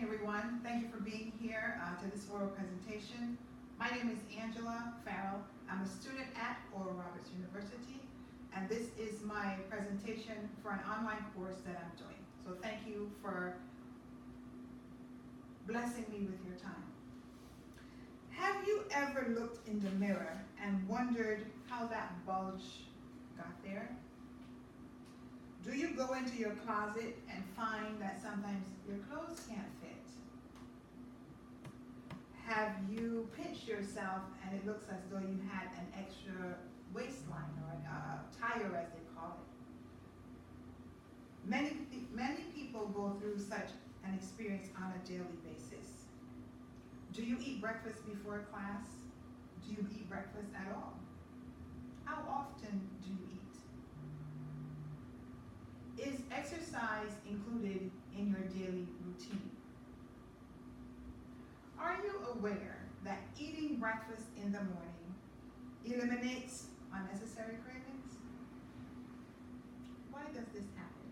morning, everyone. Thank you for being here to this oral presentation. My name is Angela Farrell. I'm a student at Oral Roberts University, and this is my presentation for an online course that I'm doing. So thank you for blessing me with your time. Have you ever looked in the mirror and wondered how that bulge got there? Do you go into your closet and find that sometimes your clothes can't fit? Have you pinched yourself and it looks as though you had an extra waistline or a tire, as they call it? Many people go through such an experience on a daily basis. Do you eat breakfast before class? Do you eat breakfast at all? How often do you eat? Is exercise included in your daily routine? Are you aware that eating breakfast in the morning eliminates unnecessary cravings? Why does this happen?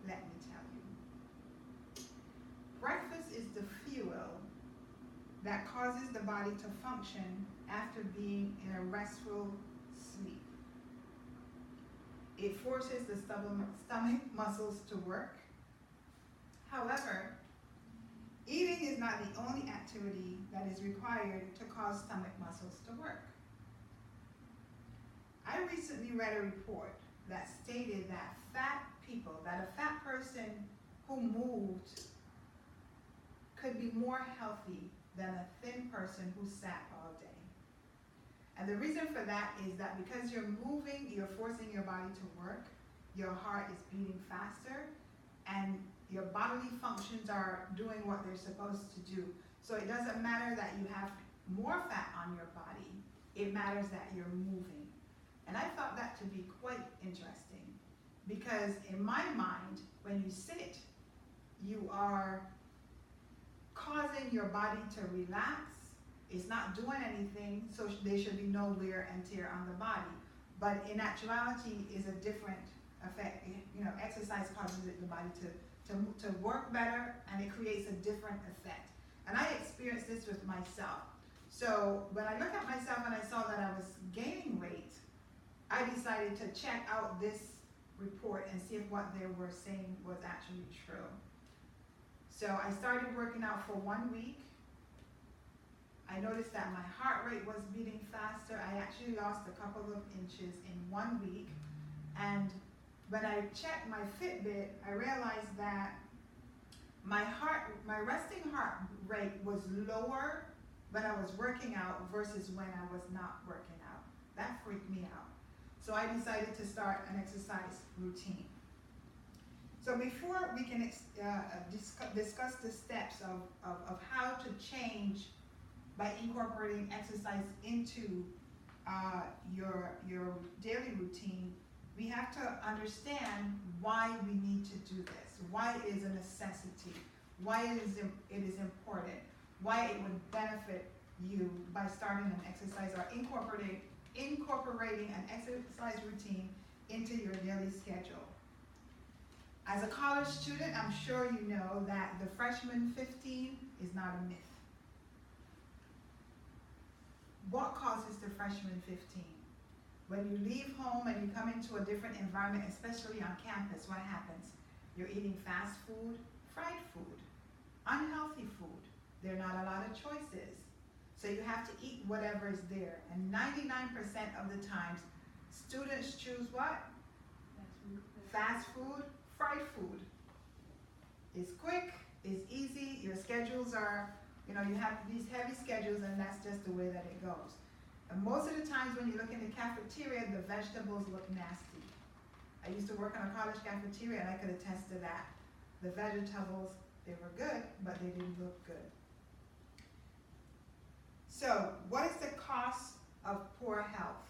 Let me tell you. Breakfast is the fuel that causes the body to function after being in a restful sleep. It forces the stomach muscles to work. However, eating is not the only activity that is required to cause stomach muscles to work. I recently read a report that stated that a fat person who moved could be more healthy than a thin person who sat all day. And the reason for that is that because you're moving, you're forcing your body to work, your heart is beating faster, and your bodily functions are doing what they're supposed to do. So it doesn't matter that you have more fat on your body, it matters that you're moving. And I thought that to be quite interesting, because in my mind, when you sit, you are causing your body to relax. It's not doing anything, so there should be no wear and tear on the body. But in actuality, is a different effect. You know, exercise causes the body to work better, and it creates a different effect. And I experienced this with myself. So when I looked at myself and I saw that I was gaining weight, I decided to check out this report and see if what they were saying was actually true. So I started working out for 1 week. I noticed that my heart rate was beating faster. I actually lost a couple of inches in 1 week. And when I checked my Fitbit, I realized that my resting heart rate was lower when I was working out versus when I was not working out. That freaked me out. So I decided to start an exercise routine. So before we can discuss the steps of how to change by incorporating exercise into your daily routine, we have to understand why we need to do this, why it is a necessity, why it is important, why it would benefit you by starting an exercise or incorporating an exercise routine into your daily schedule. As a college student, I'm sure you know that the freshman 15 is not a myth. What causes the freshman 15? When you leave home and you come into a different environment, especially on campus, what happens? You're eating fast food, fried food, unhealthy food. There are not a lot of choices. So you have to eat whatever is there. And 99% of the times, students choose what? Fast food, fried food. It's quick, it's easy, your schedules are, you have these heavy schedules, and that's just the way that it goes. And most of the times when you look in the cafeteria, the vegetables look nasty. I used to work in a college cafeteria, and I could attest to that. The vegetables, they were good, but they didn't look good. So, what is the cost of poor health?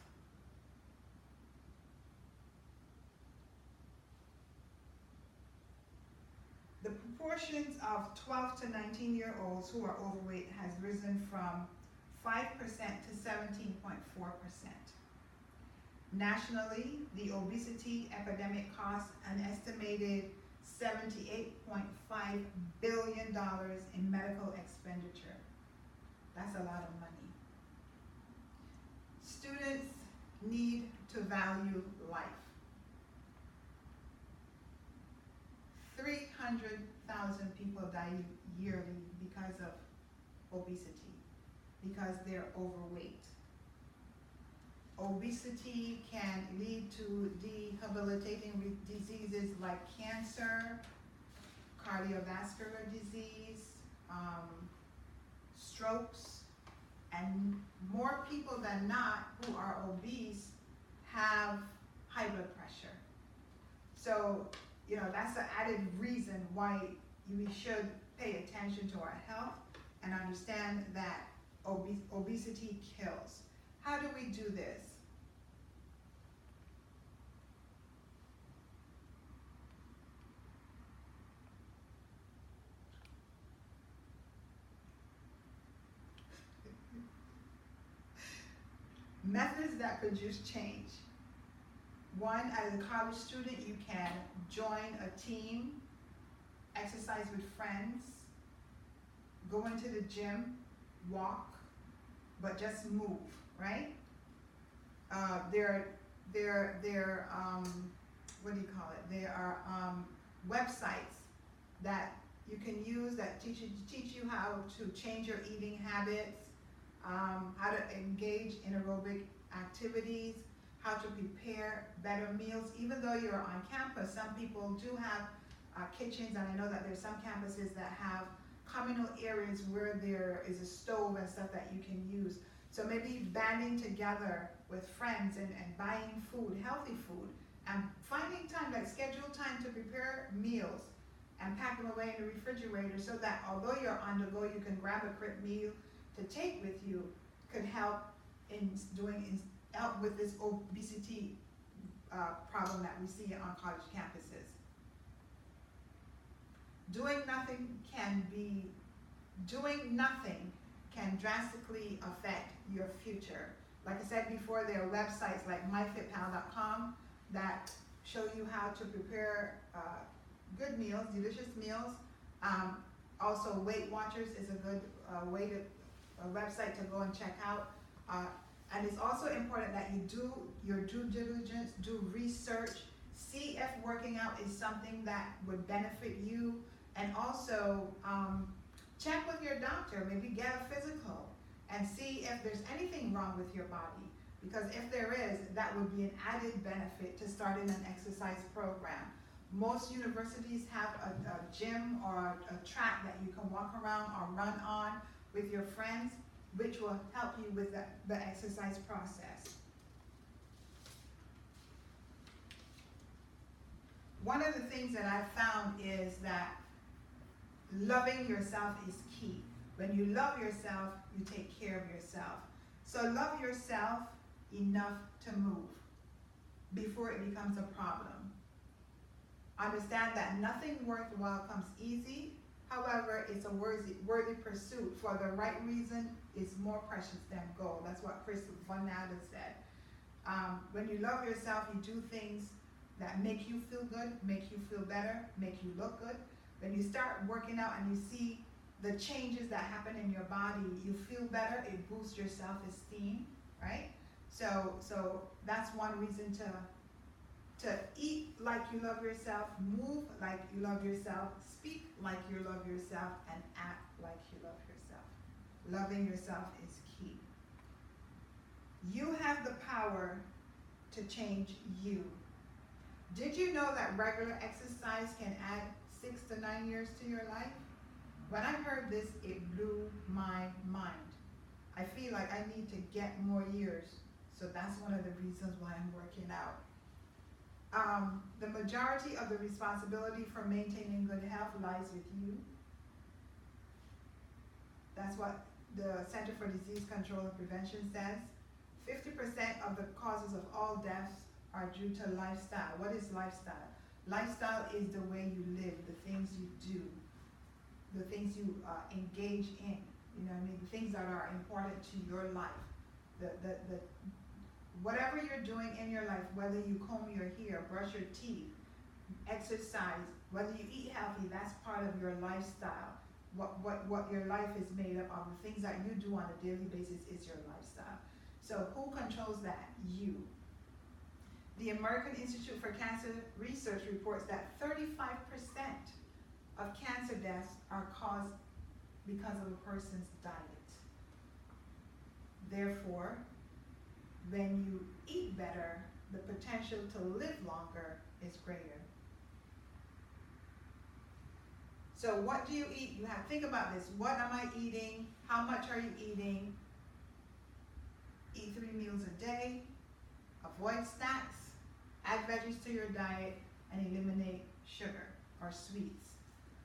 The proportions of 12 to 19-year-olds who are overweight has risen from 5% to 17.4%. Nationally, the obesity epidemic costs an estimated $78.6 $1.5 billion in medical expenditure. That's a lot of money. Students need to value life. 300,000 people die yearly because of obesity, because they're overweight. Obesity can lead to debilitating diseases like cancer, cardiovascular disease, strokes, and more people than not who are obese have high blood pressure. So, that's an added reason why we should pay attention to our health and understand that obesity kills. How do we do this? Methods that produce change. One, as a college student, you can join a team, exercise with friends, go into the gym, walk, but just move, right? There what do you call it? There are websites that you can use that teach you how to change your eating habits, how to engage in aerobic activities, how to prepare better meals. Even though you're on campus, some people do have kitchens, and I know that there's some campuses that have communal areas where there is a stove and stuff that you can use. So maybe banding together with friends and buying food, healthy food, and finding time, like schedule time to prepare meals and pack them away in the refrigerator so that although you're on the go, you can grab a quick meal to take with you, could help help with this obesity problem that we see on college campuses. Doing nothing can drastically affect your future. Like I said before, there are websites like myfitpal.com that show you how to prepare good meals, delicious meals. Also, Weight Watchers is a good website to go and check out. And it's also important that you do your due diligence, do research, see if working out is something that would benefit you, and also check with your doctor, maybe get a physical and see if there's anything wrong with your body. Because if there is, that would be an added benefit to starting an exercise program. Most universities have a gym or a track that you can walk around or run on with your friends, which will help you with the exercise process. One of the things that I've found is that loving yourself is key. When you love yourself, you take care of yourself. So love yourself enough to move before it becomes a problem. Understand that nothing worthwhile comes easy. However, it's a worthy pursuit. For the right reason is more precious than gold. That's what Chris Von Naden said. When you love yourself, you do things that make you feel good, make you feel better, make you look good. When you start working out and you see the changes that happen in your body, you feel better, it boosts your self-esteem, right? So that's one reason to eat like you love yourself, move like you love yourself, speak like you love yourself, and act like you love yourself. Loving yourself is key. You have the power to change you. Did you know that regular exercise can add 6 to 9 years to your life? When I heard this, it blew my mind. I feel like I need to get more years, so that's one of the reasons why I'm working out. The majority of the responsibility for maintaining good health lies with you. That's what the Center for Disease Control and Prevention says. 50% of the causes of all deaths are due to lifestyle. What is lifestyle? Lifestyle is the way you live, the things you do, the things you engage in. You know what I mean? The things that are important to your life. Whatever you're doing in your life, whether you comb your hair, brush your teeth, exercise, Whether you eat healthy, that's part of your lifestyle. What your life is made up of, the things that you do on a daily basis is your lifestyle. So who controls that? You. The American Institute for Cancer Research reports that 35% of cancer deaths are caused because of a person's diet. Therefore, when you eat better, the potential to live longer is greater. So what do you eat? You have to think about this. What am I eating? How much are you eating? Eat 3 meals a day. Avoid snacks. Add veggies to your diet and eliminate sugar or sweets.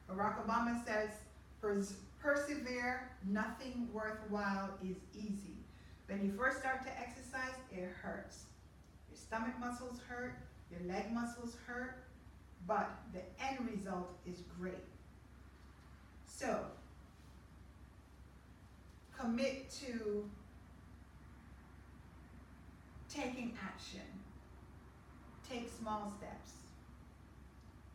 Barack Obama says, persevere, nothing worthwhile is easy. When you first start to exercise, it hurts. Your stomach muscles hurt, your leg muscles hurt, but the end result is great. So, commit to taking action. Take small steps.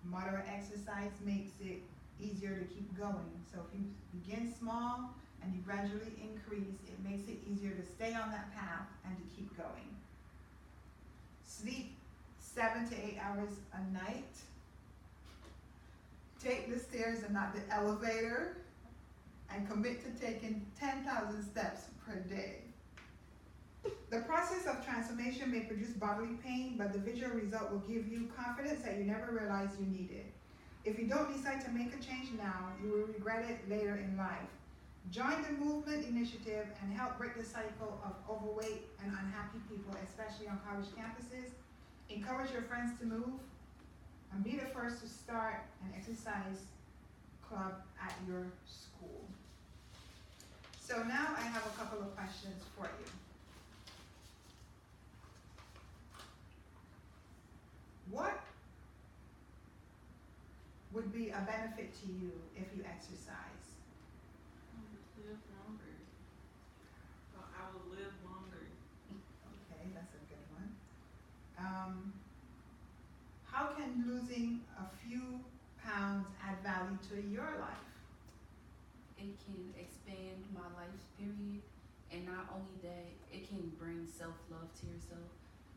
Moderate exercise makes it easier to keep going. So if you begin small and you gradually increase, it makes it easier to stay on that path and to keep going. Sleep 7 to 8 hours a night. Take the stairs and not the elevator. And commit to taking 10,000 steps per day. The process of transformation may produce bodily pain, but the visual result will give you confidence that you never realized you needed. If you don't decide to make a change now, you will regret it later in life. Join the movement initiative and help break the cycle of overweight and unhappy people, especially on college campuses. Encourage your friends to move and be the first to start an exercise club at your school. So now I have a couple of questions for you. What would be a benefit to you if you exercise? Live longer. I will live longer. Okay, that's a good one. How can losing a few pounds add value to your life? It can expand my life period, and not only that, it can bring self-love to yourself,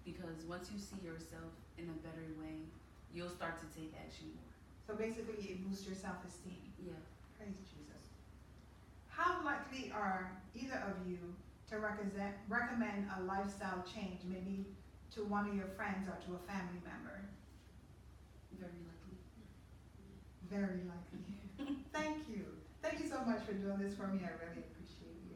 because once you see yourself in a better way, you'll start to take action more. So basically it boosts your self-esteem. Yeah. Praise Jesus. How likely are either of you to recommend a lifestyle change, maybe to one of your friends or to a family member? Very likely. Very likely. Thank you. Thank you so much for doing this for me. I really appreciate you.